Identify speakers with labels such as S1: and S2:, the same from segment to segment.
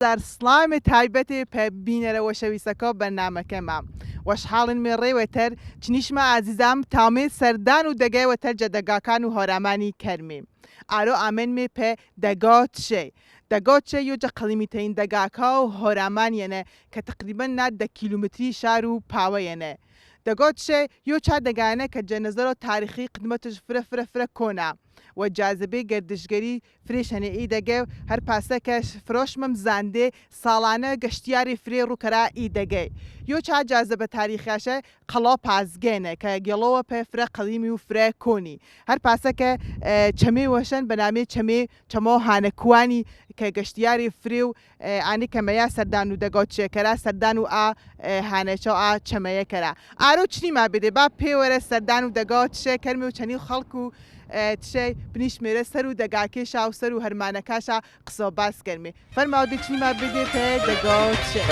S1: سلام تایبەتی پێ بینەرەوە شەویستەکە بەرنامەکەمە وەشحاڵن مێڕێوەتەر چنیشمە ئازیزام تاومێ سەردان و دەگەیوەتەر جەدەگاکان و هۆرامانی کەرمێ ئارۆ ئامێنمێ پێ دەگات شێ دەگات شێ یۆجە قەڵیمیتەین دەگاکا و هۆرامانیەنە کە تقریبەن نات 10 کیلومتری شار و پاوەیەنە دەگات شێ یۆ چا دەگانە کە جەنەزەرۆ تاریخی قدمەتش فرە کۆنا و جاذبەی گەردشگەری فرێش هەنێ دەگە هەر پاسەکەش فرۆشمم زاندێ ساڵانە گەشتیاری فرێ ڕووکەرا دەگەی یۆ چا جاذبە تاریخیاشە قەڵا پازگێنە کە گەڵەوە پێ فرە قەڵیمی و فرە کۆنی هەر پاسەکە چەمێ وەشەن بەنامێ چەمۆ هانەکوانی کە گەشتیاری فرێ و ئانی کەمەیە سەردان و دەگات شێکەرا سەردان و هانەچە چەمەیەکەرا ئارۆ چنی ما بدێ با پێوەرە سەردان و دەگات شێکەرمێ و چەنی خەڵک و تشەی بنیشمێرە سەر و دەگاکێشا و سەر و هەرمانەکاشە قسە باس کەرمێ فەرماوە چنی ما بدێ پێ دەگات شێ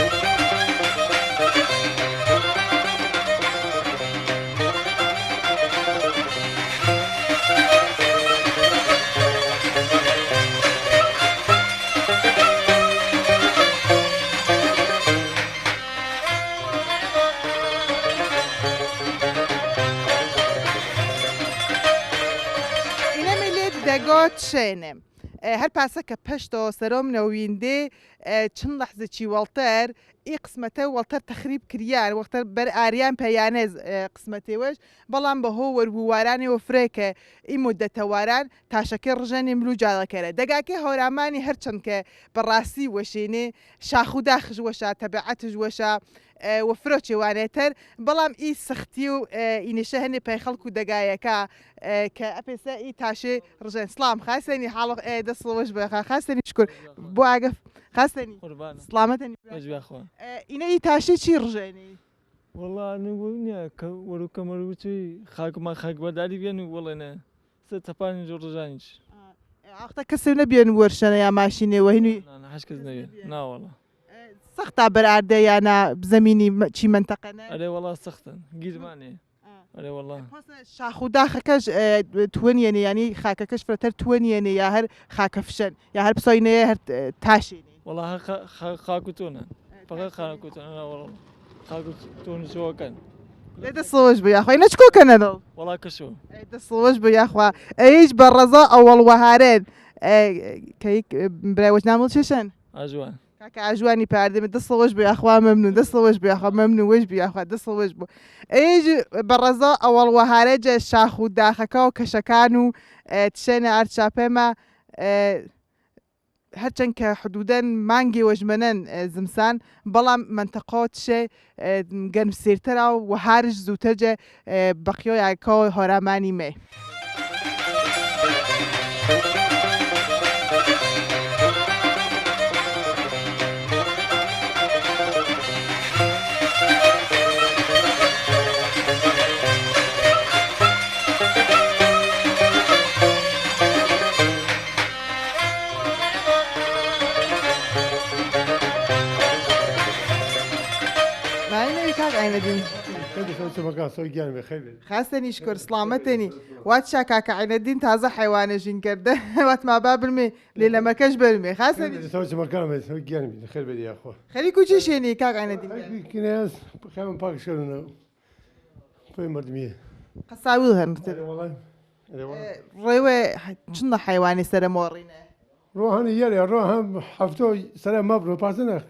S1: دەگات شێنێ هەر پاسەکە پشتۆ سەرۆم نەویندێ چند لەحزێکی وەڵتەر ئی قسمەتە وەڵتەر تەخریب کریان وەختەر بەر ئاریان پەیانێز قسمەتێوەش بەڵام بەهۆ وەربووارانی وفرێکە ئی مدەتەواران تاشەکە ڕژەنی ملو جاڵەکەرە دەگاکە هەورامانی هەرچەند کە بەڕاستی وەشێنێ شاخ و داخش وەشە تەبعەتش وەشە وفرۆکی وانێتەر بەڵام ئی سختی و ئینیشە هەنێ پەی خەڵک و دەگایەکە کە ئەپێسە ئی تاشێ ڕژەن سلام خاستێنی حاڵق دەسڵەوەش بەخە خاستێنی شکر بۆ ئاگەف خاستێنی سلامەتێنی ئینە ئی تاشێ چی ڕژێنی
S2: والله نییە کە وەروکەمەروچی خاکمان خاکبەرداری بێن و وڵێنە سە تەپانی جۆ ڕژانیش
S1: ئاختە کەسێ نەبێن وەرشەنە یا ماشینێوە هینوی
S2: هەش کەس نەوێت ناوەڵە
S1: سەختا بەرئاردە یانە بزەمینی چی منتەقەنە
S2: ئەرێ وەڵا سەختن گیرمانێ ئەرێ وەڵا
S1: شاخ و داخەکەش توێنێنێ ینی خاکەکەش فرەتەر توێنێنێ یا هەر خاکە فشەن یا هەر پسۆینەیە هەر تاشێنێ
S2: وەڵا هەر خاکوتۆنە فقط خاکوتۆنە وەڵا خاکوتۆن شۆکەن
S1: دەسڵەوەش بە یاخوای نەچکۆکەنەوە
S2: وەڵا کەشۆ
S1: دەسڵەوەش بە یاخوا ئەیش بە ڕەزا ئەوەڵوەهارێن برای وەجنامڵ چێشن
S2: ئاژوان
S1: کاکە ئاژوانی پاردەمە دەسڵەوەش بە یاخوا مەمنون دەسڵەوەش بە یاخوا مەمنون وەش بە یاخوا دەسڵەوەش بوو ئەیش بە ڕەزا ئەوەڵوەهارێجە شاخ و داخەکە و کەشەکان و تشێنە ئارچاپێمە هەرچەند کە حدودەن مانگی وەژمەنەن زمسان بەڵام منتەقۆ تشێ گەرمسێرتەرا و وەهارش زووتەرجە بەقیۆیاکەوە هۆرامانی مێ خاستني شكر سلامتني واتشا كاكا عين الدين تازه حيوان جنكرده وات ما بابلمي ليلة ما كاش برمي خاستني
S3: سويت مكان سوي جانبي خير بدي يا اخو
S1: خليكوا شي شيني كاكا عين الدين
S3: كناس خام باك شلون في مردميه
S1: قصاويها مثل
S3: والله
S1: ريوه شنو حيواني سر مورينا
S3: روحاني يلي روحان حفتو سلام مبرو باسنا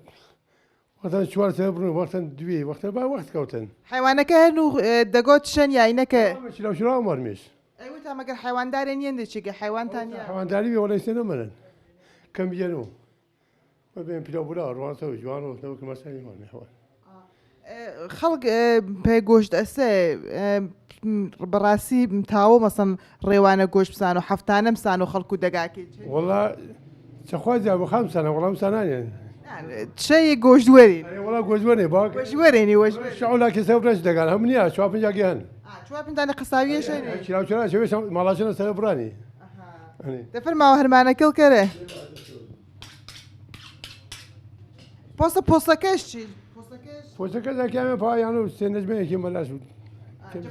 S3: وقتا شوار سبرو وقتا دوي وقتا با وقت كوتن
S1: حيوانك هنو دقوت شن يا إنك
S3: شلون شلون مرمش
S1: أيوة تام أجر حيوان دارين يندش حيوان ثاني
S3: حيوان داري ولا يستنى ملن كم ينو ما بين بلا بلا رواسو جوانو نوك مسألة ما حيوان
S1: خلق بيجوش أسا براسي متاو مثلا ريوانة جوش بسانو حفتانة بسانو خلقو دقاكي
S3: والله شخوازي أبو 5 سنة والله سنة
S1: شيء جوش دورين
S3: والله جوش دورين باك
S1: جوش دوريني وش
S3: شعولا كسب رش دقان هم نيا شو أبن جاكيهن
S1: شو أبن تاني قصاوية شيء
S3: شلون شو مالاشنا سبراني
S1: تفر ما هرمانا كل كره بوسا كش
S3: بوسا كذا كمان فايانو سنجمه كي ملاش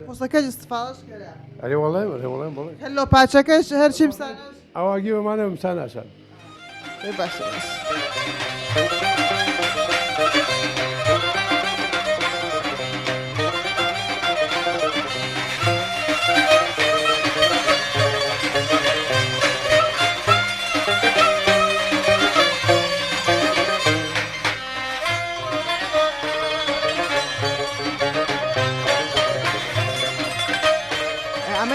S1: بوسا كش استفادش كره
S3: أي والله
S1: هلو باتشكش هر شيء مسانس
S3: أواجي ما أنا مسانس
S1: باش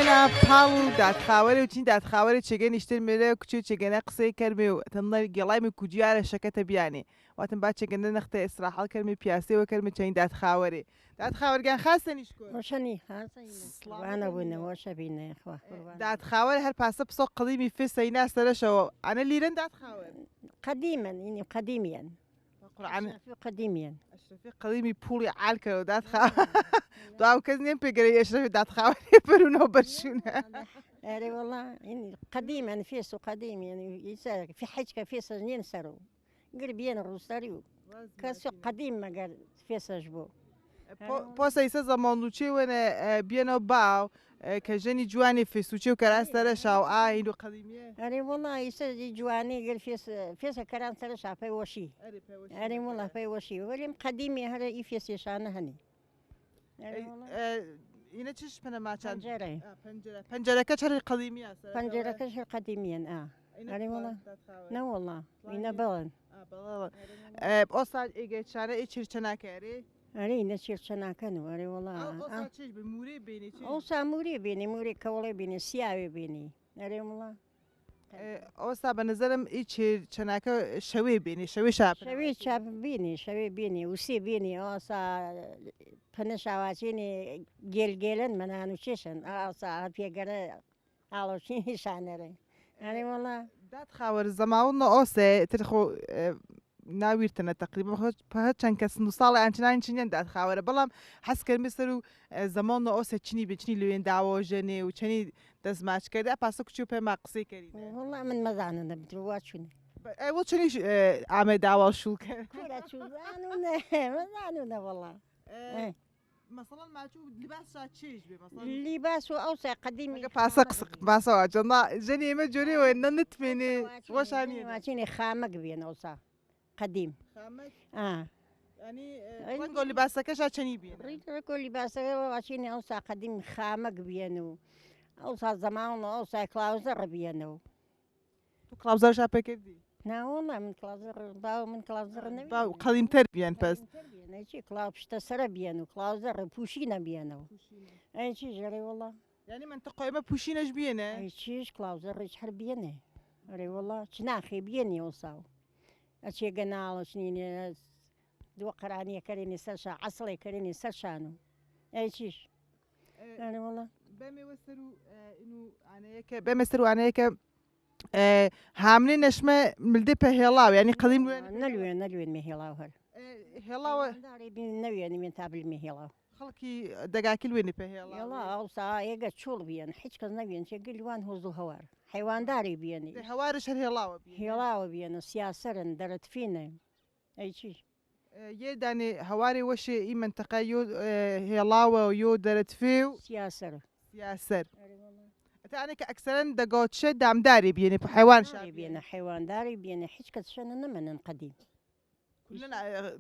S1: وێنە پاڵ و دادخاوەری و چین دادخاوەری چێگەی نیشتر مێرە کچی و چێگەنە قسەی کەرمێ و تەنە گەڵای کوجیارە شەکەتە بیانێ واتم با چێگەندە نەختە ئێسراحەڵ کەرمێ پیاسێەوە کەرمێ چین دادخاوەرێ دادخاوەرگیان خاستە نیشکۆ
S4: وشني وانا وين وش بينا يا اخوه
S1: دادخاوەر هەر پاسە پسۆ قەڵیمی فێ سەینا سەرەشەوە ئەنە لیرەن دادخاوەر
S4: قديما يعني قديميا
S1: قورعان
S4: قديميا
S1: ئەشرەفی قەڵیمی پوڵی عالکەوە دادخاوە داو کەس نێم پێگەری ئەشرەفی دادخاوەری بەرونەوە بەرشونە
S4: يعني والله يعني قديما فيس قديم يعني يسار في حاجة فيس جنين سرو قربين الروستاريو كاسو قديم ما قال فيس جبو
S1: پۆسە ئیسە زەمانلوچێ وێنە بێنەوە باو کە ژەنی جوانی فێسوچێ و کەراستەرە شاو ئاین و قەدیمیە
S4: يعني والله يسار جواني قال فيس كران سر شافي وشي يعني والله في وشي ولم قديمي هذا يفيس يشانه هني
S1: اینە چش پنە ماچان
S4: پنجرة
S1: پەنجەرەکە چەری قەدیمیە
S4: پنجرة كشر قديميا يعني والله لا والله وين بلن
S1: ئۆستا ئێگەیچانە ئێ چرچەناکەێ
S4: أري نسير سنة كانوا أري والله
S1: چش بە موری بینی
S4: أو ساموري بيني موري كولي بيني سياوي بيني أري والله
S1: ئەوستا بە نظرم ئی چرچەناکە شەوێ بینی شەوێ شاپ
S4: شوي شاب بيني شوي بيني وسي بيني أو سا فنش عواتيني جيلن من أنا شيشن أو سا في جرا على شيء شانري أري والله
S1: دادخاوەر زەماوەڵ ئۆسێ ترخۆ ناویرتنە تقریبا هەر چەند کەس و ساڵی ئەنچنان چنیان دادخاوەرە بەڵام حەسکەرمە سەر و زەمان ئۆسە چنی بچنی لێن داوە ژەنێ و چەنی دەستماچکەدا پاسە کچی و پێما قسەی کەری
S4: والله من مزانة نبدو شنو
S1: ئەوە چنی ئامێ داوا شوولکە
S4: كل شو زانونا مزانونا والله
S1: مەسەڵەن ماچوو لباسا چێش بێ
S4: اللباس أوسع قديم
S1: پاسە باسەوە جەنا ژەنی ئێمە جۆرەوە نەنتمێنێ وەشانی
S4: ماشيني خامق بين أوسع قديم
S1: ڕەنگۆ لباسەکەشا چەنی بێن
S4: ريت كل لباس ماشيني أوسع قديم خامق بينو أوسع زمان أوسع كلاوزر بينو
S1: تو کڵاوزەرشا پێکردی
S4: نا والله من كلاوزر باو من كلاوزر نبي
S1: قەڵیمتر بیان پەس
S4: أي كلاوش تسرى بينو كلاوزر بوشينا بينو أي شيء جري والله
S1: یعنی منطقە ئێمە پوشینەش بێنە
S4: أي شيء كلاوزر يشحر بينه أري والله شناخي بيني أوسع أشي قنال شنيني دو قرانية كريني سرشا عصلي كريني سرشانو أي شيء أنا والله
S1: بەمە سەر وانەیەکە هامنی نەشمە ملدێ پە هێڵاو ینی قەدیم
S4: نلوين مهيلاو هر
S1: هێڵاوە
S4: داري بين نوين من تابل مهيلاو
S1: خەڵکی دەگاکیل وێنی پە هێڵا
S4: يلا أوسع يجا تشول بين حيش كذا نوين شيء قلوان هوزو هوار حيوان داري بيني
S1: هەوارش هەر هێڵاوە
S4: هيلاو بين سياسرن درت فينا أي شيء
S1: یێ دانێ هەوارێ وەشێ ئی منطقە یۆ هێڵاوە یۆ دەرەتفێ و
S4: سياسر
S1: سیاسەر تانێک کە ئەکسەرەن دەگۆچە دامداری بێنێ حیوان
S4: بين حيوان داري بين حيش كذا شنو نمن قديم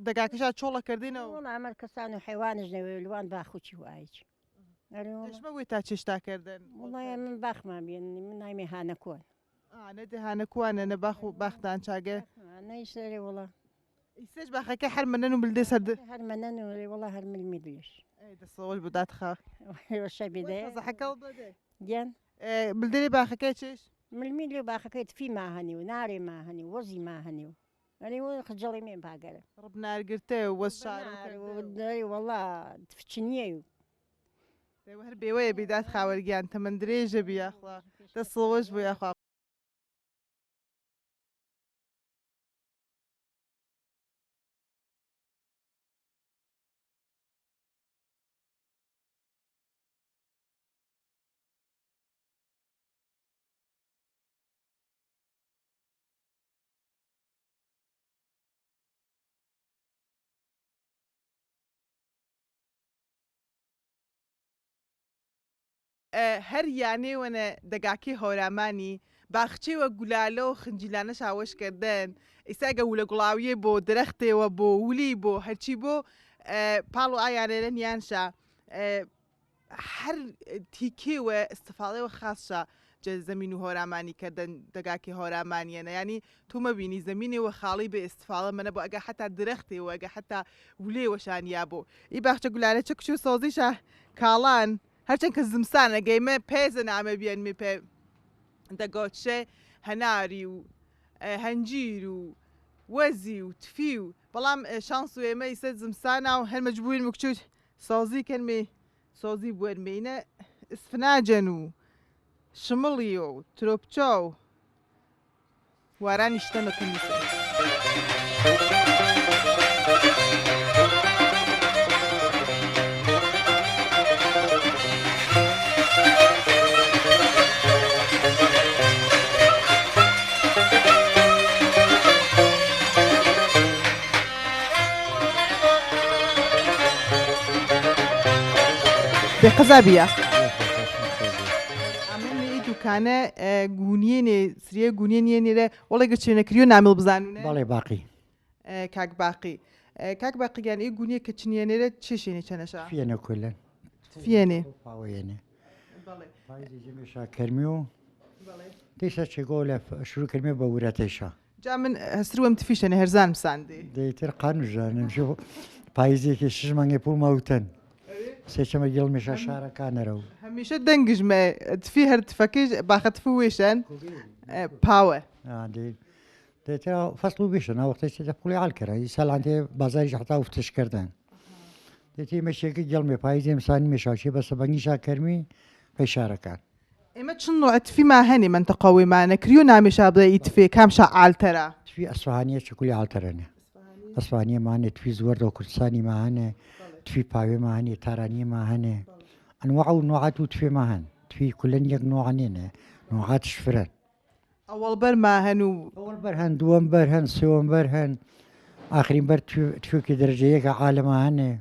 S1: دەگاکەشا چۆڵەکردینەوە
S4: والله عمل كسان وحيوان جنوي الوان باخوشي وايج
S1: نەشمە وێ تا چێشتاکردن
S4: والله من باخ ما بين من هاي مهانة كون
S1: نەدە هانەکوانە نە باخ و باختان چاگە
S4: أنا يشتري والله
S1: ئیسێش باخەکە هەر منەن و بلدێ سەرد
S4: هر منن والله هر من المدويش
S1: دەسەوەش بدات خا
S4: وش بداية
S1: حەکەڵ
S4: جن
S1: بلدێ باخەکەی چێش
S4: من الميلي باخكيت في ما هني وناري ما هني وزي ما هني أنا خجلي من باقرة
S1: ڕبنارگرتە وەشار
S4: والله تفتشنيه
S1: هەر بێوەیە بیدات خاوەرگیان تەمەند درێژە بیاخوا دەسەوەش بۆ یاخوا هەر یانێ وەنە دەگاکی هۆرامانی باخچێوە گولالە و خنجیلانە شاوەشکردن ئیساگە وولە گوڵاویە بۆ درەختێەوە بۆ ولی بۆ هەرچی بۆ پاڵ و ئایانێرە نیانشا هەر تیکێوە استفاڵەوە خاصشە زەمین و هۆرامانی کردن دەگاکی هۆرامانیەنە ینی تو مەبینی زمینێەوە خاڵی بە ئستفاڵە منە بۆ ئەگە حتا درەختێەوە ئەگە حتا ولێوەشانیا بۆ ئی باخچە گولارە چ کچ و سۆزیشە کاڵان هەرچەند کە زمسانە گەیمە پێزە نامە بیێنمی پێ دەگۆچێ هەناری و هەنجیر و وەزی و تفی و بەڵام شانس و ئێمە ئیسە زمسانە و هەر مەجبورین وەکچوت سازی کەرمێ سازی بوەرمێنە ئسفناجەن و شمڵی و ترۆپچا و وارانی شتەمەکە نیسە. بقەزابیە ئەمە دوکانە گونیێنێ سریە گونیێنێنێرە وەڵێ گەچێنەکری و نامیڵ بزانونە
S5: بەڵێ باقی
S1: کاک باقی کاک باقییان ئێ گونیە کە چنیێنێرە چێشێنێ چەنەشا
S5: فێنە کولەن
S1: فێنێ
S5: پاوەیەنێ ژێمێشا کەرمی و دیسە چێگۆ لە شروع کردمێ بە ورەتەیشا
S1: جا من هەسروەم تفیشەنە هەرزان ساندێ
S5: دەیتر قانوژانم پاییزێکی 6 مانگی پوڵ ماوتەن سێچەمە گەڵمێشە شارەکانەرە و
S1: هەمیشە دەنگژمە تفی هەر تفەکەش باخەتف وێشەن پاوە
S5: دەیتر فەسڵ و بێشە ناوەختەی دە پولی عالکەرە سەلانتێ بازاری حتا وفتش کردن دەتی مەشێکی گەڵمێ پاییزێ ئەمسانی مێشاچێ بەسە بەنگیشا کەرمی پێی شارەکان
S1: ئێمە چن نوع تفیما هەنێ منتەقەوەیمانە کری و نامیشا بڵێ ئیتفێ کامشا عالتەرە
S5: توی ئەسفهانیە چکولی عالتەرەنێ ئەسفانیەمانێ توی زوەردە و کوردستانیمە هەنێ توی پاوێمە هەنێ تارانیەمە هەنێ ئەنواع و نوعات و توێمە هەن توی کولەن یەک نوعانێنێ نوعاتش فرن
S1: ئەوەڵ بەرما هەن و
S5: ئەوەڵ بەر هەن دووەم بەر هەن سێوەم بەر هەن ئاخرین بەر توێکی دەرەجەیەکە عالەمە هەنێ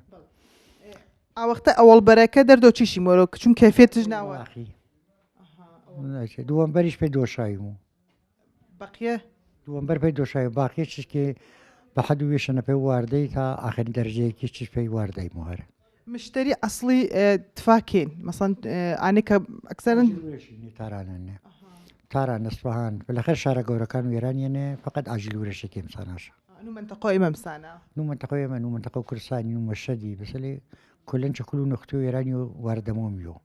S1: ئەوەختە ئەوەڵ بەرەکە دەردۆ چیشی مۆرۆ چون کەفێتش ناوە
S5: دووەم بەریش پێی دۆشایی و
S1: بەقیە
S5: دووەم بەر پێی دۆشایی باقی چشکێ بە حەد و وێشەنە پێی واردەی تا ئاخرین دەرەجەیەکی چش پێی واردەی مهرە
S1: مشتری ئەسڵی تفاکێن مەسەن ئانێکە ئەکسەرن
S5: تارانە تاران نسبهان بالاخره شارە گەورەکان و ئێرانیانێ فقط ئاژیل ورەشێکی ئەمساناشە
S1: منتەقۆی مەمسانە
S5: نو منتەقەوە من و منتەقە و کوردستانی و مەشەدی بەسەلێ کولەن چکول و نەختو و ئێرانی و واردەمۆمیۆ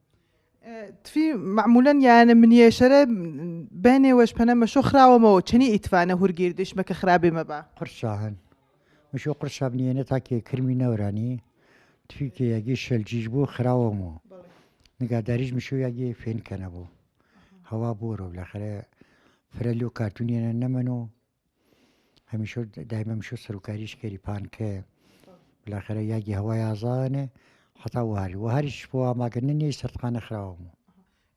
S1: تفی معمولەن یانە منیێشەرە بەنێوەش پەنە مەشۆ خراوەمەوە چنی ئیتفانە هورگیر دشمەکە خراپێمە بە
S5: قرشاهن مەشۆ قرشا بنیێنە تاکێ کرمی نەورانی تویکە یاگی شەلجیش بۆ خراوەمەوە نگاداریش مشۆ یاگی فێنکەنە بوو هەوا بۆرە بالاخره فرەلی و کارتونیێنە نەمەن و هەمیشە دایمە مشۆ سەرۆکاریش کەری پانکە بالاخره یاگی هەوای ئازانێ حتا وهاریش بۆ ئاماگەرنە نیە سەرقانە خراوەمەوە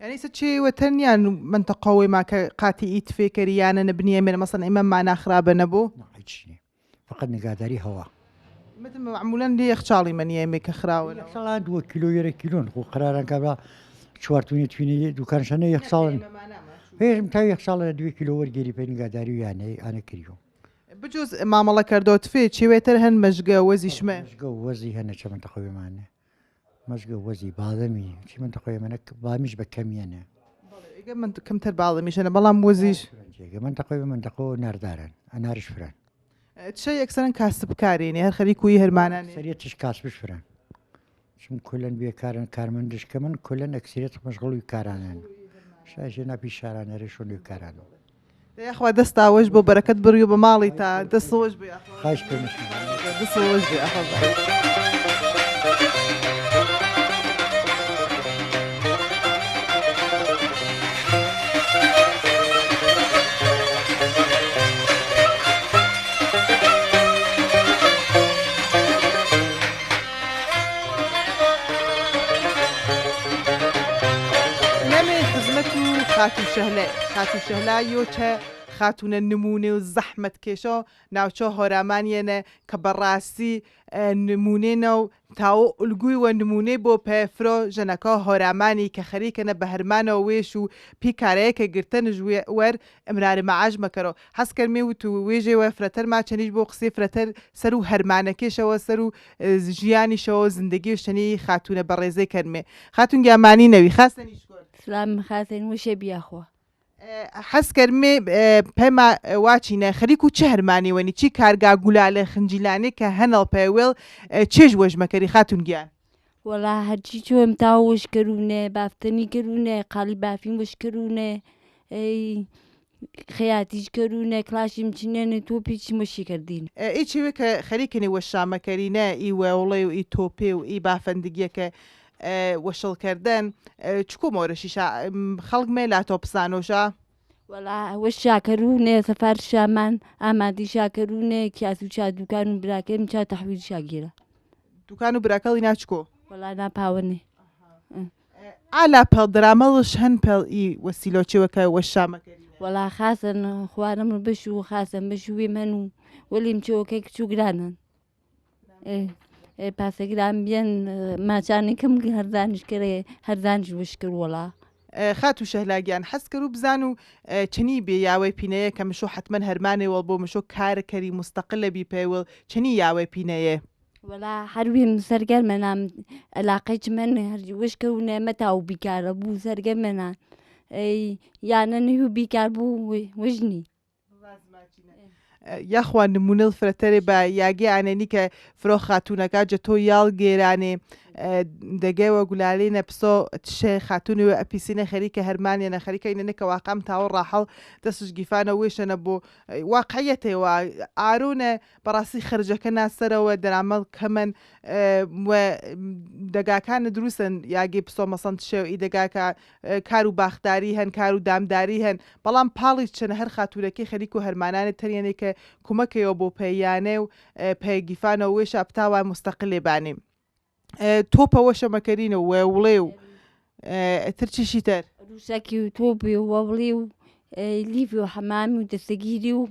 S1: یعنی سە چێوەتەنیان منتەقەوەی ماکە قاتی ئیتفێکەریانە نبنیێمێنە مەسەن ئێمە مانا خراپە نەبوو
S5: هیچنی فقط نگاداری هەوا
S1: معمولەن لێ یەخچاڵی منیێمێ کە خراون
S5: ساڵان 2 کیلۆ یەرە کیلۆن خۆ قراران کابرا چوارتونی توینی دوکانشانە یەک ساڵن پێشم تا یەک ساڵە 2 کیلۆ وەرگێری پێ نگاداری و یانەی ئانە کریۆ
S1: بجوز مامەڵە کردەوە تفێ چێوێتر هەن مەژگە وەزیشمە
S5: مەژگە و وەزی هەنە چە منتەقەوەمانە مەژگە وەزی باڵەمی چی منتەقەوەمانە بامیش بە کەمیانە
S1: من کەمتر باڵەمیشەنە بەڵام وەزیش
S5: منتەقەوە منتەقەوە ناردارن ئەناریش فران
S1: چه یەکسەرن کاسب بکارێنێ هەر خەریکوی هەرمانان
S5: سەریەتش کاسبش فران چون کولەن بێکارن کارمەندشکە من کولەن ئەکسریت مەشغڵی کارانن شاژێ ناپی شارانەرە شۆنی کارانەوە
S1: دەیخوا دەستاوەش بۆ بەرەکەت بڕی و بە ماڵی تا دەسەوەش بێ
S5: خاش پێش
S1: دەسەوەش بێ خاتو شەهلایۆ چە خاتونە نمونێ و زەحمەت کێشە ناوچۆ هۆرامانیەنە کە بەڕاستی نمونێنە و تاوە ئولگوی وە نمونەی بۆ پێفرۆ ژەنەکە هۆرامانی کە خەریکەنە بە هەرمانەوە وێش و پیکارەیەکە گرتنش وەر ئەمرارە مەعاش مەکەرەوە حەسکەرمێ و تو وێژێوە فرەتەر ماچەنیش بۆ قسەی فرەتەر سەر و هەرمانەکێشەوە سەر و ژیانیشەوە زندگی و شتنی خاتونە بەڕێزەی کەرمێ خاتون گیامانی نەوی خاستنیش
S6: سلام خاتن وشە بیاخوا
S1: حەز کەرمێ پێما واچینە خەریک و چه هەرمانیوەنی چی کارگا گولالە خنجیلانێ کە هەنەڵ پێوێڵ چێژ وەژمەکەری خاتون گیان
S6: ولا هرچی چۆم تا وشکردونێ بافتنی کردونێ قاڵی بافین وشکردونێ خەیاتیش کردونێ کلاشیم چینێنێ تۆپیچی مشی کردین
S1: ئیچی وێ کە خەریکنی وەشامەکەرینە ئی وێوڵێ و ئی تۆپێ و ئی بافەندگیەکە وەشڵکردن چکۆ مۆرەشیشا خەڵک مێ لا تۆپسانۆشا
S6: ولا وەش شاکردونێ سەفار شامان ئامادی شاکردونێ کیاس و چا دوکان و براکەم چا تەحویل شاگیرە
S1: دوکان و براکەڵی ناچکۆ
S6: ولا ناپاوەنێ
S1: ئالا پەڵ درامەڵش هەن پەڵ ئی وەسیلۆچێوەکە وەشامەکەرینە
S6: ولا خاسن خوارم بش و خاسن بش وی من و ولیم چۆکە کچ و گرانن پاسەگران بیان ماچانی کەم هەردانش کرێ هەردانش وش کرد وڵا
S1: خات و شەهلاگیان حەز کرد و بزان و چنی بێ یاوەی پینەیە کە مشۆ حتمما هەرمانێوەڵ بۆ مشۆ کارەکەری مستەقلە بی پێوەڵ چنی یاوەی پینەیە
S6: ولا هەرویم سەرگەرمەنام علاقەیچ من هەرجی وش کرد و نێمەتا و بیکارە بوو سەرگەرمەنان یانە نوی و بیکار بوو وژنی
S1: یاخوا نمونە فرەتەرێ بە یاگێ ئانێنی کە فرۆ خاتونەکە جە تۆ یاڵ گێرانێ دەگەوە گولالەی نەپسۆ تشێ خاتونی و ئەپیسینە خەریکە هەرمانیە خەریکە ئینەنێکە واقام تاوە ڕاحەڵ دەستش گیفانە وێشەنە بۆ واقعەتەوە ئارونە بەڕاستی خرجەکە ناسەرەوە دەرامەڵ کەمن دەگاکانە دروستن یاگی پسۆ مەسەند تشێ و ئی دەگاکە کار و باخداری هەن کار و دامداری هەن بەڵام پاڵی چەنە هەر خاتورەکەی خەریک و هەرمانانە تەریانێ کە کومەکەوە بۆ پەیانێ و پێگیفانە وێش ئەپتاوە مستەقلێ بانێ تۆپەوە شەمەکەرینە وێوڵێ و ترچیشی تەر
S6: رووسەکی و تۆپی و وەڵی و لیفی و حەمامی و دەستەگیری و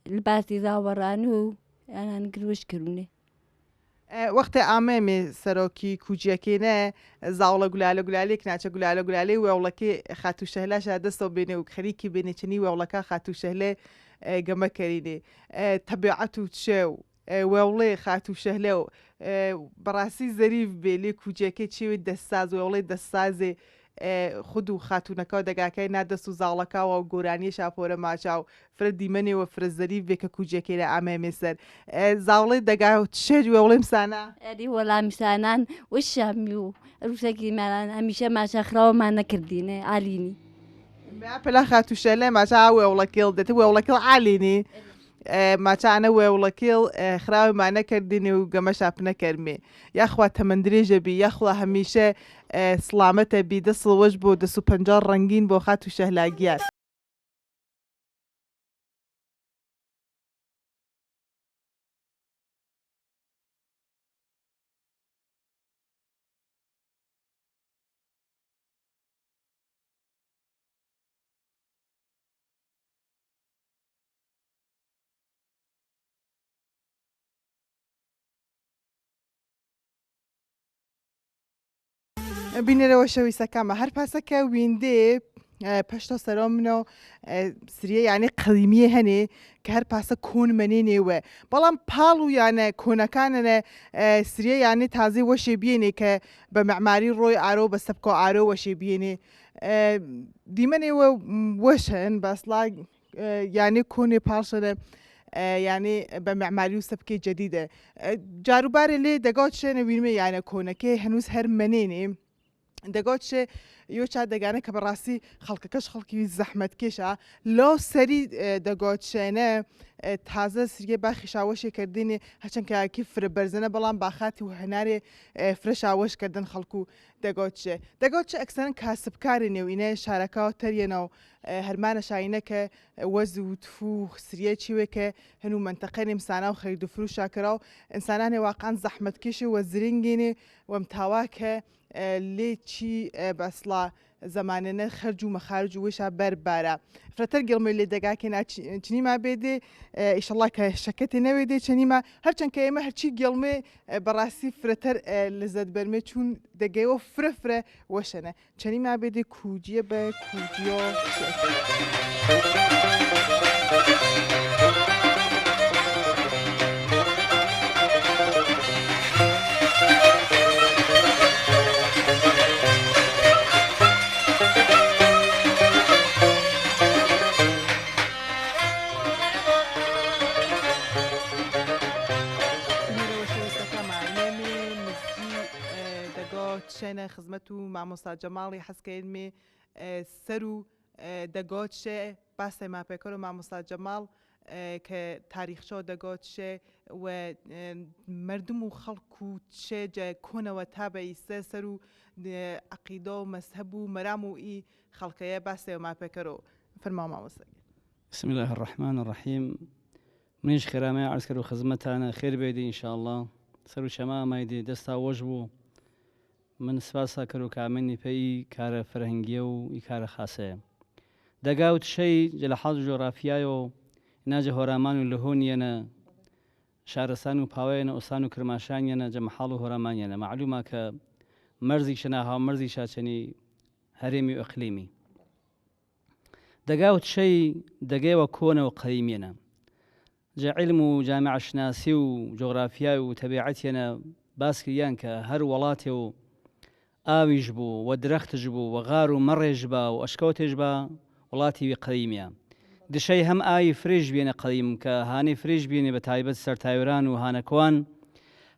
S6: لباسی زاوەڕانی و یانان گروش کردونێ
S1: وەختێ ئامێمێ سەرۆکی کوجیەکێنە زاوڵە گولالە گولالێک ناچە گولالە گولالی وێوڵەکەی خاتو شەهلاشا دەستەوە بێنێ و خەریکی بێنێچنی وێوڵەکە خاتو شەهلێ گەمەکەرینێ تەبیعەت و چێ و وێوڵێ خاتو شەهلێ و بەڕاستی زەریف بێ لێ کوجیەکەی چێوی دەستساز وێوڵێ دەستسازێ خود و خاتونەکە دەگاکەی نادەست و زاڵەکەەوە و گۆرانی شاپۆرە ماچاو فرە دیمەنێەوە فرە زەریف بێ کە کوجەکەی لە ئامێمێ سەر زاوڵێ دەگا و شێر وێوڵێم سانە
S6: ئەری وەڵامیسانان وشامی و رووسەکی ماران هەمیشە ماشەخراوەمان نەکردینێ ئالینی
S1: پلا خاتو شەلێ ماچا وێوڵەکێڵ دێت وێوڵەکەڵ عالینی ماچانە وێوڵەکێڵ خراوێمان نەکردینێ و گەمە شاپ نەکەرمێ یاخوا تەمەندرێژە بی یاخوا هەمیشە سڵامەتە بی دەسڵوەش بۆ 250 ڕەنگین بۆ خاتو شەهلاگیار بینەرەوە شەویستەکەمە هەر پاسەکە ویندێ پەشتۆ سەرۆ منەوە سریە یانێ قەڵیمیە هەنێ کە هەر پاسە کۆن منێنێوە بەڵام پاڵ و یانە کۆنەکانە سریە یانێ تازی وەشێ بێنێ کە بە مەعماری ڕۆی ئارۆ بە سەبکۆ ئارۆ وەشێ بێنێ دیمەنێوە وەشن بەسڵا یانێ کۆنێ پاڵشەنە یعنی بە معماری و سەبکەی جەدیدە جاروبارێ لێ دەگات شوێنە ویرمە یانە کۆنەکەی هەنووز هەر منێنێ دەگات شێ یۆ چا دەگانە کە بەڕاستی خەڵکەکەش خەڵکی زەحمەت کێشە لەو سەری دەگات شوێنە تازە سریە باخی شاوەشێکردنێ هەچەند کەکی فرە بەرزنە بەڵام باخاتی و هەنارێ فرە شاوەشکردن خەڵکو دەگاتشێ دەگاتچە ئەکسەرن کاسبکارێ نێوینە شارەکە تەریەنە و هەرمانە شاینەکە وەز و تفو سریە چیوێکە هەنوو منتەقەی ئینسانە و خەرید و فروشاکەرا و ئینسانانێ واقعان زەحمەت کێشێ وە زرنگێنێ وەم تاواکە لێ چی بەسڵا زەمانێنە خەرج و مەخارج و وێشا بەربارە فرەتەر گەڵمە لێ دەگاکە چنیما بێدێ ئیشەڵا کە شەکەتی نەوێ دێ چەنیمە هەرچەند کە ئێمە هەرچی گەڵمێ بەڕاستی فرەتەر لەزەت بەرمێ چوون دەگەیەوە فرە وەشەنە چەنیما بێدێ کوجیە بە کوجیۆ دەگۆ شێنە خزمەت و مامۆستا جەماڵی حەسکەیلمێ سەر و دەگۆت شێ باسێ ماپێکەر و مامۆستا جەماڵ کە تاریخچۆ دەگۆت شێ و مردم و خەڵک و چێجە کۆنەوە تا بە ئیسە سەر و عەقیدە و مەسهەب و مەرام و ئی خەڵکەیە باسێ و ماپێکەرەوە فەرما مامۆستا.
S7: بسم الله الرحمن الرحيم. منیش خێرامەیە عرض کرد و خزمەتانە خێر بێدی ئینشاءالله سەر و شەما ئامایدێ دەستا وەش بوو من سپاسا کرد و کامنی پێی کارە فەرهەنگیە و ئی کارە خاسەیە دەگاوت شەی جە لە حەز جۆرافیایەوە ناجە هۆرامان و لەهۆنیەنە شارستان و پاوەیەنە ئۆسان و کرماشانیەنە جە مەحاڵ و هۆرامانیەنە معلومە کە مەرزی شەنا هاو مەرزی شاچەنی هەرێمی و ئەقلیمی دەگاوت شەی دەگەیەوە کۆنە و قەیمێنە جە علم و جامعە شناسی و جۆغرافیا و تەبیعەتیەنە باس کردیان کە هەر وڵاتێ و ئاویش بوو و درەختش بوو و غار و مەڕێژ بە و ئەشکەوتێش بە وڵاتی وی قەیمیە دشەی هەم ئاوی فرێژ بێنە قەیم کە هانەی فرێژ بێنێ بە تایبەت سەرتایۆران و هانەکوان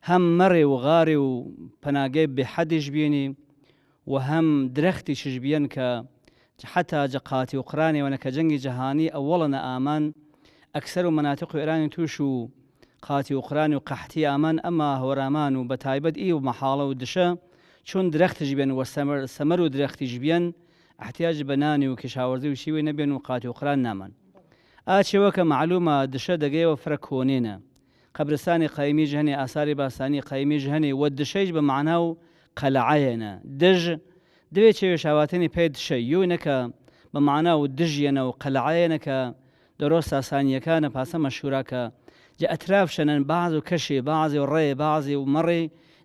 S7: هەم مەڕێ و غارێ و پەناگەی بێحەدش بێنێ و هەم درەختیشش بیان کە حتا جە قاتی و قرانێوەنە کە جەنگی جەهانی ئەوەڵەنە ئامان ئەکسەر و مەناتیق و ئێرانی توش و قاتی و قرانی و قەحتی ئامان ئەمە هۆرامان و بە تایبەت ئی و مەحاڵە و دشە چۆن درەختش بێن و سەمەر و درەختیش بیان احتیاج بە نانی و کشاوەرزی و شیوەی نەبێن و قاتی و قران نامان ئاچێوە کە معلومە دشە دەگەیەوە فرە کۆنێنە قەبرستانی قەیمیش هەنێ ئاساری باسانی قەیمیش هەنێ و دشەیش بە معنا و قەلعەیەنە دژ دوێت چێوێ شاواتنی پێ دشە یۆنەکە بە معنا و دژیەنە و قەلعەیەنە کە دەرۆ ساسانیەکانە پاسە مەشهورەکە جە ئەتراف شەنەن باز و کەشێ بازی و ڕێ بازی و مەڕێ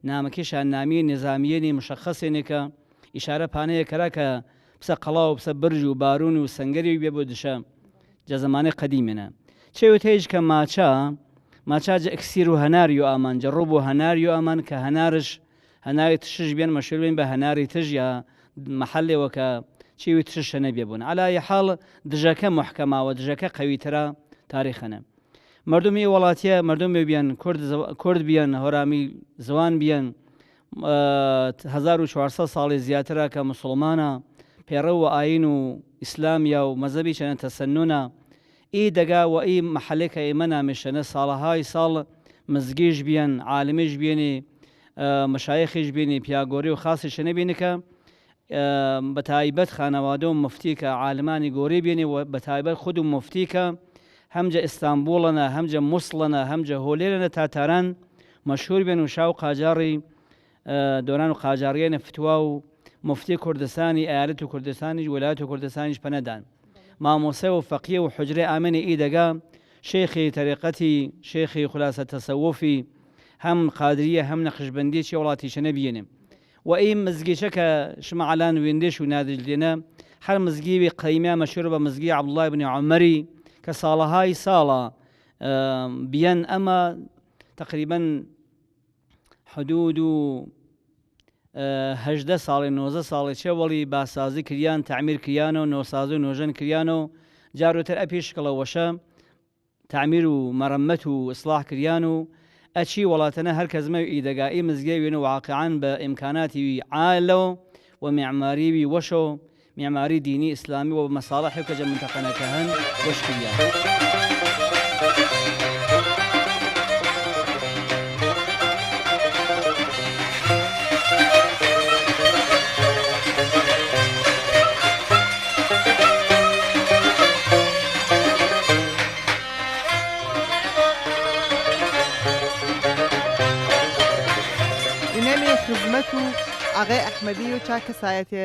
S7: نامەکەشان نامی نظامیێنی مشخصێنێکە ئیشارە پانەیە کەرا کە پسە قەڵاو و پسە برج و بارون و سەنگەری بێ بۆ دشە جە زەمانەی قەدیمێنە چێوێت هێج کە ماچا جە ئەکسیر و هەناری و ئامان جە ڕوو بۆ هەناری و ئامان کە هەنارش هەناری تشش بێن مەشهور بێن بە هەناری تژ یا محلێەوە کە چێوی تشە نەبێ بوون علای حاڵ دژەکە محکەماوە دژەکە قەویترە تاریخەنە مردمی وڵاتیە مردمی بیان کورد بیان هۆرامی زوان بیان 1400 ساڵی زیاترە کە مسلمانە پێڕە و ئاین و ئیسلامیا و مەزەبی چەنە تەسەنونە ئی دەگا و ئی محلێکە ئێمە نامێشەنە ساڵەهای ساڵ مزگیش بیان عالمیش بێنێ مەشایخیش بێنێ پیاگۆری و خاصی شەنە بێنەکە بە تایبەت خانەوادە و مفتیکە عالمانی گۆری بێنێ و بە تایبەت خود و مفتیکە هەمجە ئیستانبوڵەنە هەمجە مووسڵەنە هەمجە هۆلێرەنە تاتاران مەشهور بێن و شاو قاجاری دۆران و قاجاریانە فتووا و مفتی کوردستانی ئایالەت و کوردستانی وەلایەت و کوردستانیش پەنەدان مامۆسە و فەقیه و حجرێ ئامنی ئی دەگا شێخی تەریقەتی شێخی خولاسە تەسەوفی هەم قادریە هەم نەخشبەندیی وڵاتیشە نەبیێنێ و ئی مزگیچە کە شمەعەلان وێندێش و نادجلێنە هەر مزگیوی قەیمیە مەشهور بە مزگی عەبدوڵڵای بنی عومەری کە ساڵەهای ساڵە بیان ئەمە تقریبا حدود و 18 ساڵی 19 ساڵی چێوەڵی باسازی کریان تعمیر کریانە و نۆسازی و نۆژەن کریانە و جاروتر ئەپیشکەڵەوەشە تعمیر و مەرەممەت و ئیسلاح کریان و ئەچی وڵاتەنە هەر کەزمە ئیدەگایی مزگەی وێن و واقعان بە ئیمکاناتی عالەوە و معماریوی وەشە و معماری دینی ئیسلامی و مەساڵحی کە جە منتەقەنەکە هەن وەش کریان.
S1: خزمەت و ئاغای ئەحمەدی و چاکەسایەتێ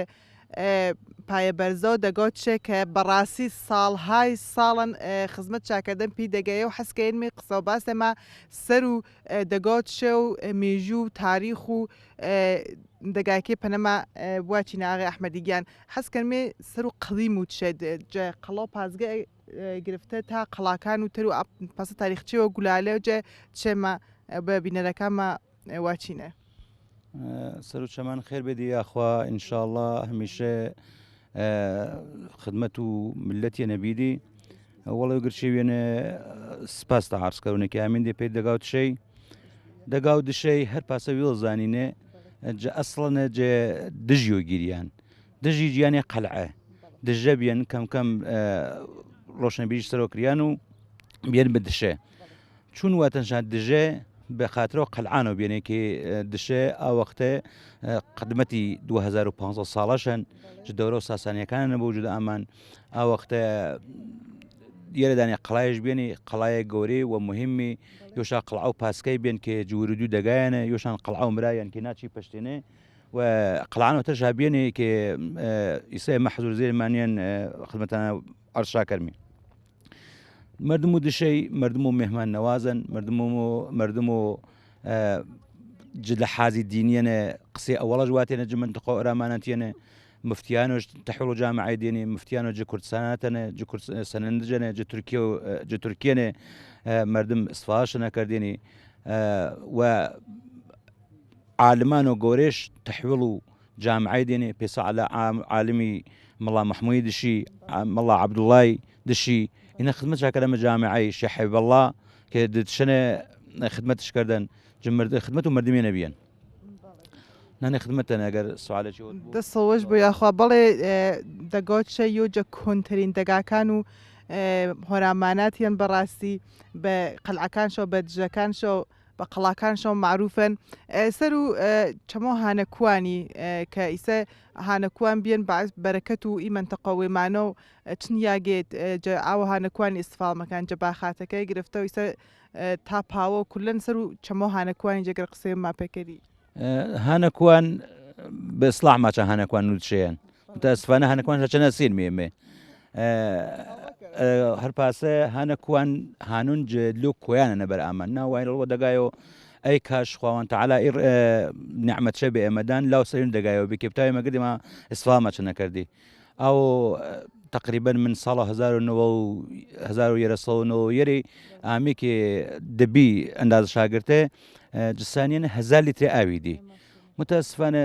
S1: پایە بەرزە و دەگۆتشێ کە بەڕاستی ساڵهای ساڵن خزمەت چاکەدەم پێی دەگەیە و حەسکەیرمی قسە و باسێمە سەر و دەگۆتشێ و مێژوو و تاریخ و دەگاکێ پەنەما واچینە ئاغای ئەحمەدیگیان حەسکەرمێ سەر و قەڵیم و چێ قەڵۆ پازگە گرفتە تا قەڵاکان و تەر و پاسە تاریخچێەوە گولالێ و جێ چێمە بە بینەرەکانمە واچینە.
S8: سەر و چەمان خێر بێدی یاخوا ئینشاءڵڵا هەمیشە خدمەت و ملەتی نەبیدی وەڵێ گرچی وێنە سپاس تا عرسکەونێکی ئامین دێ پێی دەگاوت شەی دەگاو دشەی هەر پاسە ویڵ زانینێ ئەسڵەنە دژی و گیریان دژی گیانی قەلعە دژە بیان کەم ڕۆشنبیری سەرۆکریان و بیان بدشێ چون واتەنشان دژێ بە خاطرەوە قەلعانەوە بێنێکی دشێ ئاوەختە قدمەتی 2500 ساڵەشن ji دەورە و ساسانیەکانە نەبوو جدا ئامان ئاوەختە دیێرەدانی قەڵایش بێنی قەڵایە گەورەی و مهمی یۆشا قەڵعە و پاسکەی بێن کە جوورودو دەگایەنە یۆشان قەڵعە و مرایان کە ناچی پشتێنێ و قەڵعانەوە تەژا بێنێ کە ئیسای مەحزور زێرمانیان خدمەتانە ئەرشاکەرمی مردم و دشەی مردم و مهمان نەوازن مردم و لە حازی دینیەنە قسەی ئەوەڵە ژواتێنە جە منتەقە ئەرامانەتێنە مفتیانۆش تەحویڵ و جامعای دێنی مفتیانۆ جە کوردستاناتەنە جە سەنەندجەنە جە تورکیەنێ مردم ئسفاشە نەکردێنی و عالمان و گۆرێش تەحویڵ و جامعای دێنێ پێسا عەلا عالمی مەڵا مەحموودی دشی مەڵا عەبدوڵای دشی ئینە خدمەت شاکەرەمە جامعای شێخ حەبیبەڵڵا کە دشنە خدمەتش کردن خدمەت و مردمی نەبیان نانێ خدمەتەنە ئەگەر سوالێکی
S1: دەسەوەش بۆ یاخوا بەڵێ دەگۆت شە یۆجە کۆنترین دەگاکان و هۆراماناتیان بەڕاستی بە قەلعەکانشەوە بە دژەکانشەوە بە قەڵاکانشەوە معروفن سەر و چەمۆ هانەکوانی کە ئیسە هانەکوان بیان بەرەکەت و ئی منتەقە وێمانە و چنیاگێت ئاوە هانەکوانی ئیسفالمەکان جە باخاتەکەی گرفتە و ئیسە تا پاوە و کولەن سەر و چەمۆ هانەکوانی جەگەر قسەی ماپەکەری
S8: هانەکوان بە ئیسلاح ماچە هانەکوان نوچیان متاسفانە هانەکوان چەنە سیر مێمێ هەرپاسە هانەکوان هانون لۆ کۆیانە نەبەر ئامان ناوایەوە دەگایەوە ئەی کاش خواوەن تەعالا نیعمەت شە بێ ئێمەدان لاو سەرین دەگایەوە بکێبتاوی مەگەدیمە ئیسفاڵمە چ نەکردی ئەو تقریبا من ساڵە 1990 یەری ئامێکی دەبی ئەنداز شاگرتێ جسانیانە 1000 لیتر ئاوی دی متاسفانە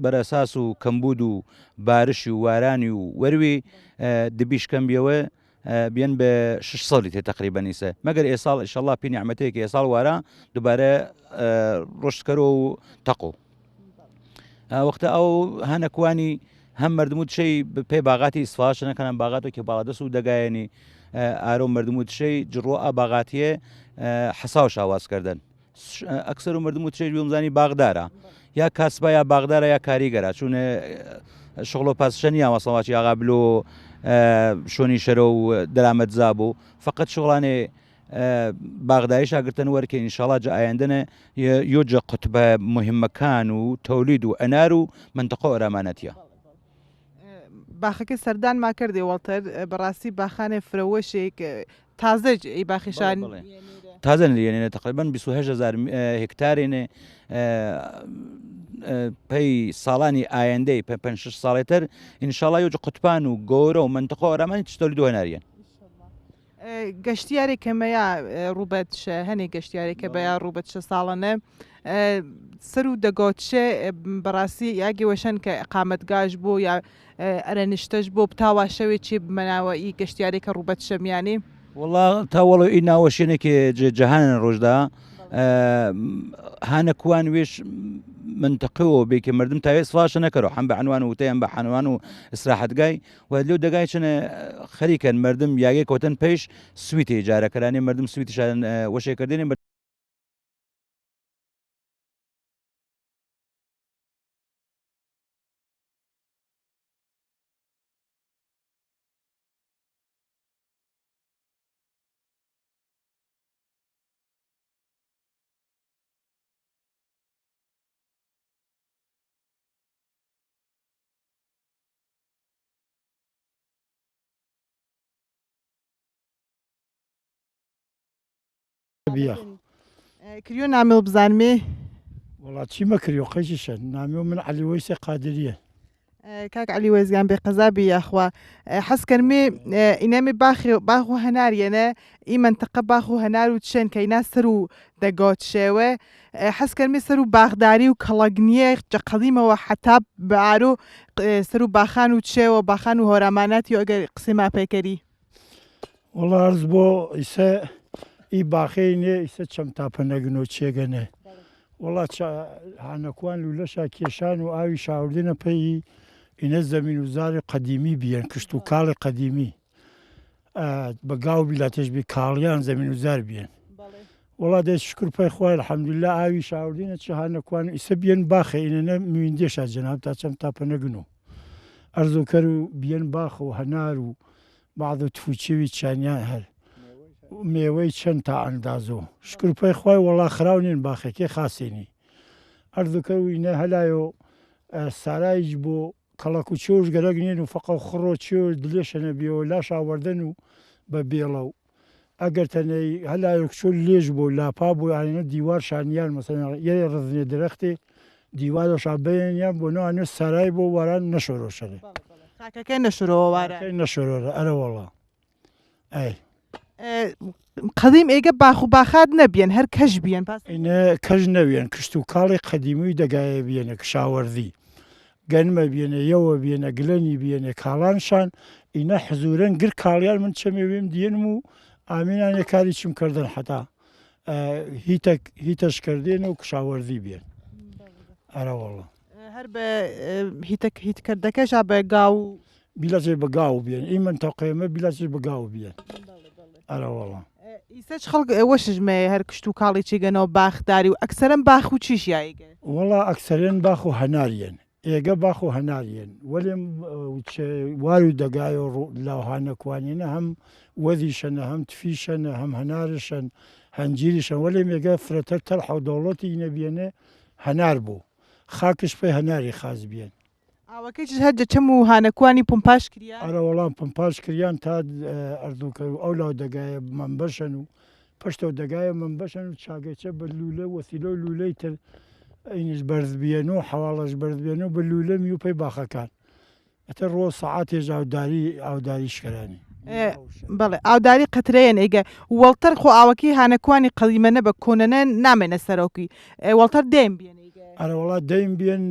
S8: بەرەساس و کەمبود و بارشی و وارانی و وەروی دبیشکەم بیەوە بیان بە 600 لیتر تقریبا نیسە مەگەر ئێساڵ ئینشەڵڵا پێی نیعمەتەیەکی ئێساڵ وارە دووبارە ڕۆشتکەرۆ و تەقۆ وەختە ئەو هانەکوانی هەم مردم و تشەی پێی باغاتی ئیسفاش نەکەن باغاتێکی باڵادەست و دەگایەنی ئارۆ مردم و تشەی جڕۆ باغاتیە حەسا و شاوازکردن ئەکسەر و مردم و تشەی بمزانی باغدارە یا کاسبە یا باغدارە یا کاریگەرە چونە شغڵ و پاسشەنی یاوەسەڵاتی ئاغابلۆ شۆنی شەرە و دەرامەت زابوو فقط شغڵانێ باغداری شاگرتن وەرکە ئینشاڵڵا جە ئایندەنە یۆجە قوتبە مهمەکان و تەولید و ئەنار و منتەقە ئەرامانەتیە
S1: باخەکە سەردان ماکردێ وەڵتەر بەڕاستی باخانێ فرەوەشێک تازەج ئەی باخیشان
S8: تازە نێنێ تقریبا 28000 هکتارێنێ پێی ساڵانی ئایندەی 5 ساڵێتر ئینشاڵڵا یۆجە قوتبان و گۆرە و منتەقە ئەرامانی تۆلید و هەناریان
S1: گەشتیارێک کەمەیە ڕوبەت هەنێک گەشتیارێکە بەیا ڕوبەت 6 ساڵانە سەر و دەگۆتشێ بەڕاستی یاگەوەشەن کە ئەقامەتگاش بۆ یا ئەرەنیشتەش بۆ بتاوا شەوێکی بمەناوە ئی گەشتیارێکە ڕوبەت شەمیانی
S8: وڵا تاوەڵە ئی ناوەشێنێکی جەهانە ڕۆژدا هانەکوان وێش منتەقەوە بێکە مردم تاوێت سفاشە نەکەەوە هەم بە عنوان و وتیان بە حەنوان و ئیسراحەتگای و لێو دەگای چنە خەریکەن مردم یاگەی کۆتن پێش سویتی جارەکەرانی مردم سویتیشان وەشێکردنی
S1: کریۆ نامێ بزانمێ
S9: وڵاتی مەکریۆ قەیشە نامێ من علیوەیسە قادریە
S1: کاک علی وەزگان بێ قەزابی یاخوا حەسکەرمێ ئینەمێ باخ و هەناریەنە ئی منتەقە باخ و هەنار و چێن کە ئینا سەر و دەگۆت شێوە حەسکەرمێ سەر و باغداری و کەڵەگنیە جە قەدیمەوە حتا بەعارۆ سەر و باخان و چێوە باخان و هۆراماناتی ئەگەر قسەی ماپێکەری
S9: وڵا عەرز بۆ ئیسە ئی باخەینێ ئیسە چەم تاپەنەگن و چێگەنێ وڵات هانەکوان لولەشا کێشان و ئاوی شاوردنە پێی ئینە زەمین و زاری قەدیمی بیان کشت و کاڵی قەدیمی بەگاو بیلاتێش بی کاڵیان زەمین و زار بیان وڵا دەست شکر پێی خۆی الحەمدوللا ئاوی شاوردینە چ هانەکوان ئیسە بیان باخە ئینەنە میویندێشا جەناب تا چەم تاپە نەگن و ئەرزۆکەر و بیان باخە و هەنار و بعض و تفوچێوی چانیان هەر مێوەی چەند تا ئەندازۆ شکر پێی خۆی وەڵا خراونێن باخەکەی خاسێنی ئەرزەکە و ئینە هەلایۆ سارایش بۆ کەڵک و چێوش گەرەک نێن و فەقە خڕۆ چێ دلێشەنە بێەوە لاش ئاوەردەن و بە بێڵە و ئەگەر تەنەی هەلایۆ چۆ لێژ بۆ لاپا بۆ یانە دیوار شانیان مەسەن یە ڕزنێ درەختێ دیوارە شابەیەنیان بۆ نوانە سارای بۆ واران نەشۆرۆشەرێ
S1: خاکەکەی نەشرەوە وارە
S9: نەشۆرۆرە ئەرە وەڵا ئەی
S1: قەدیم ئێگە باخ و باخات نەبیێن هەر کەش بیان
S9: ئینە کەژ نەوێن کشت و کاڵی قەدیمی دەگایە بێنە کشاوەردی گەنمە بێنە یەوە بێنە گلەنی بێنێ کاڵانشان ئینە حزورەن گر کاڵیان من چەمێوێم دیێنم و ئامینانێ کاری چم کردن حتا هیتەشکردێنە و کشاوەردی بێن ئەرەوەڵە
S1: هەر بە هیتکردەکەشا بە گاو
S9: بیلەچێ بەگاو بێن ئی من تەقێمە بیلەچێ بەگاو بێن ئەرەوەڵە
S1: ئیسەج خەڵک وەشژمێ هەر کشت و کاڵی چیگەنەوە باخداری و ئەکسەرم باخ و چیش یایگە
S9: وەڵا ئەکسەرێن باخ و هەناریەن ئێگە باخ و هەناریەن وەلێم وار و دەگای و لاوهانەکوانینە هەم وەذیشەنە هەم تفیشەنە هەم هەنارشن هەنجیریشن وەلێم ێگە فرەتەر تەرح و دەوڵەتی ئینەبیێنێ هەنار بوو خاکش پێی هەناری خاز بێن
S1: ئاوەکەی هەرجە چەم و هانەکوانی پمپاش کریان
S9: ئەرە وەڵام پمپاش کریان تا ئەردووکە و ئەو لاو دەگایە منبەشن و پشتەوە دەگایە منبەشن و چاگەچە بە لولە وەسیلە و لولەی تر ئینیش بەرزبیێن و حواڵەش بەرزبێن و بە لولە می و پێی باخەکان ئەتە ڕۆ سەعاتێژ ئاوداری شکرانی
S1: بەڵێ ئاوداری قەترەیەن ئێگە وەڵتەر خۆ ئاوەکەی هانەکوانی قەدیمەنە بە کۆنەنە نامێنە سەرۆکی وەڵتەر دێم بێن
S9: ئەرە وڵات دەیم بێن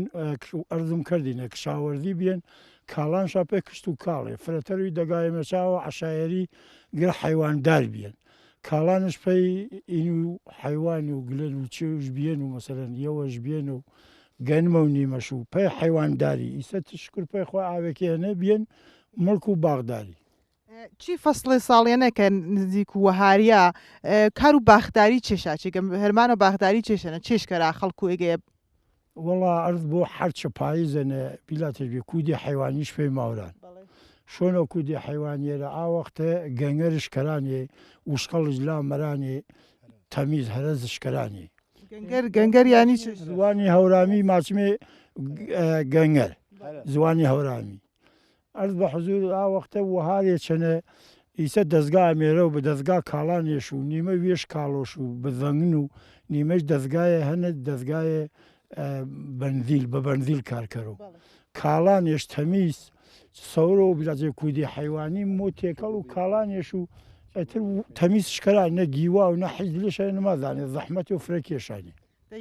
S9: ئەرزم کردینە کشاوەردی بێن کاڵان شاپێ کشت و کاڵێ فرەتەروی دەگایمەچاوە عشایری گر حیواندار بێن کاڵانش پێی ئین و حیوان و گلن و چێوش بێن و مەسەرەن یەوەش بێن و گەنمە و نیمەش و پێی حیوانداری ئیسە تشکر پێی خۆی ئاوێکی هەنە بێن مڵک و باغداری
S1: چی فەسڵی ساڵێنەکە نزیک و وەهاریە کار و باخداری چێشا چێگە هەرمانە باخداری چێشەنە چێشکەرا خەڵک و ئێگەیە
S9: وەڵا ئەرز بۆ هەرچە پاییزەنە بیلاتێبی کودی حیوانیش پێی ماوران شۆنە کودی حیوانیێرە ئاوەختە گەنگەرش کەرانێ وشقەڵش لا مەرانێ تەمیز هەرەزشکەرانی
S1: گەنگەر ینی
S9: زوانی هەورامی ماچمێ گەنگەر زوانی هەورامی ئەرز بە حزور ئاوەختە وەهارێ چەنە ئیسە دەستگا مێرە و بە دەستگا کاڵانێش و نیمە وێش کاڵۆش و بەزەنگن و نیمەش دەستگایە هەنە دەستگایە بەنزیل بە بەنزیل کارکەرەوە کاڵانێش تەمیز سەورە و بیلاجێ کودی حیوانی مۆ تێکەڵ و کاڵانێش و ئەتر تەمیز شکران نە گیوا و نە حیزلێشە نەمازانێ زەحمەتی و فرەکێشانی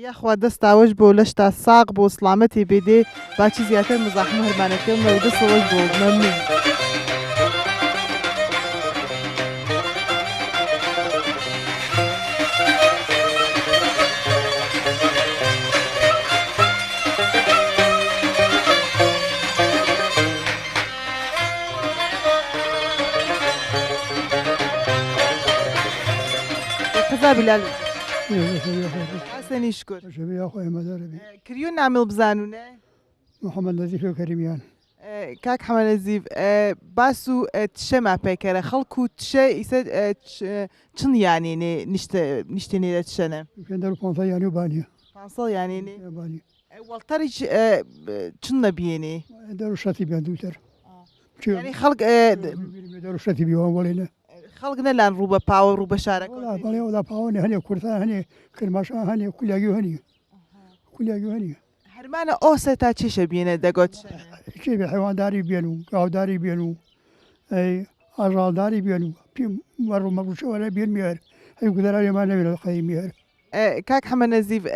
S1: یاخوا دەستاوەش بۆ لەشتا ساق بۆ سلامەتی بێدێ باچی زیاتر مزاحمە هەرمانەکەمە و دەستەوەش بۆ مەمنون بلال حسني شكر
S10: شبيه أخوي مدربي
S1: كريون نعمل بزانونه
S10: محمد نزيف وكريميان
S1: كاك حمل نزيف باسو تشمع بكرة خلقو تشا يسد شن يعني نشتني تشنا
S10: كان دارو فانصا يعني وبانيا
S1: فانصا يعني
S10: بانيا
S1: والترج شن بيني
S10: دارو شاتي بيان دوتر
S1: يعني خلق
S10: دارو شاتي بيوان ولينا
S1: خلقنا لان روبا باور روبا شارك
S10: ولا باور هني كرثان هني كرماشا هني كل يجوا هني كل يجوا هني
S1: هرمانه اوستا تشش بينه دغوت
S10: شي بحيوان داري بينو قاو داري بينو اي ارال داري بينو في مرو مرو شو ولا بين مير هي قدر ما نبي الخيمير
S1: كاك حمد نزيف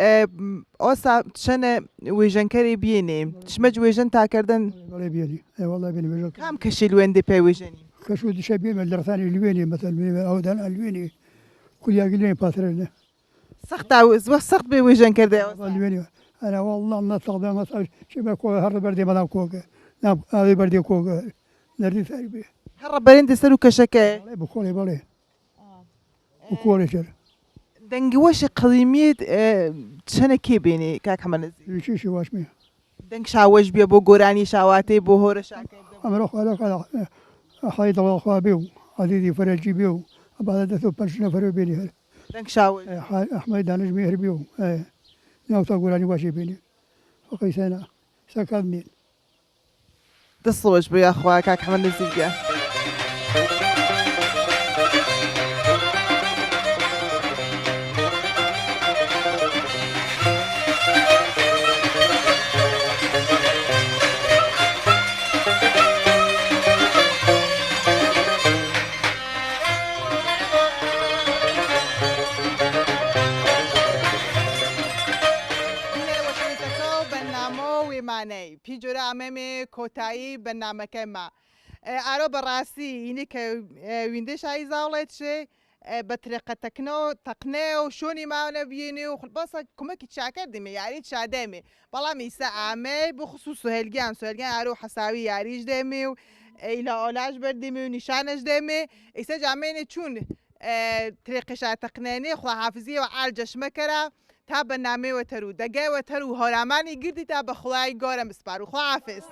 S1: اوسا تشنه ويجنكري بيني تشمج ويجن تا كردن
S10: ولا بيني اي والله بيني ويجن
S1: كم كشيل وين دي بي ويجني
S10: كشو دي شبيه من الدرثاني الويني مثلا أودان الويني كل يقولين باترنا
S1: سەخت بێ وێژەن کردێ
S10: والوێنی ئەرە وەڵڵام نەسەڵدا مەسەڵ چی بە کۆ هەڕ بەردێ بەڵام کۆکە ئاوێ بەردێ کۆکە نەردی سەری بێ
S1: هەڕە بەرێندە سەر و کەشەکە
S10: بخۆڵێ بەڵێ بکۆڵێ شەر
S1: دەنگی وەشی قەڵیمیت چەنە کێ بێنێ کاک حەمەنەزی
S10: ویشیشی واشمێ
S1: دەنگ شاوەش بێ بۆ گۆرانی شاواتەی بۆ هۆرە شاکە
S10: ئەمەرە خۆلەکە حی دەڵخوا بێ و عەزیزی فەرەجی بێ و ئەبادە دەست و پەنج نەفەرە بێنی هەر
S1: دەنگ شاوەش
S10: ئەحمەد دانش مێهر بێ و ناوتا گۆرانی باشی بێنێ فەقەی سەنا سەکات نێن
S1: دەستەوەش بۆ یاخوا کاک حەمەنەزی گە پیجۆرە ئەمەمێ کۆتایی بەرنامەکەیمە ئارۆ بەڕاستی اینی کە ویندێ شایی زاوڵێت شێ بە ترێقە تەقنێ و شۆنی ماونە بینێ و بەسە کومەکی چاکردیمێ یاری چادەمێ بەڵام ئیسا ئامێ بۆ خصوص سوهێلگیان ئارۆ حەساوی یاریش دێمێ و ئیلا ئۆلاش بەردێمێ و نیشانش دێمێ ئیسا جامێنێ چوون ترێقشا تەقنێنێ خواحافزیەوە ئال جەشمەکەرە تا بەنامەوە تەرو دەگەوە تەر و هۆرامانی گردی تا بە خوای گۆرە مسپار و خواحافز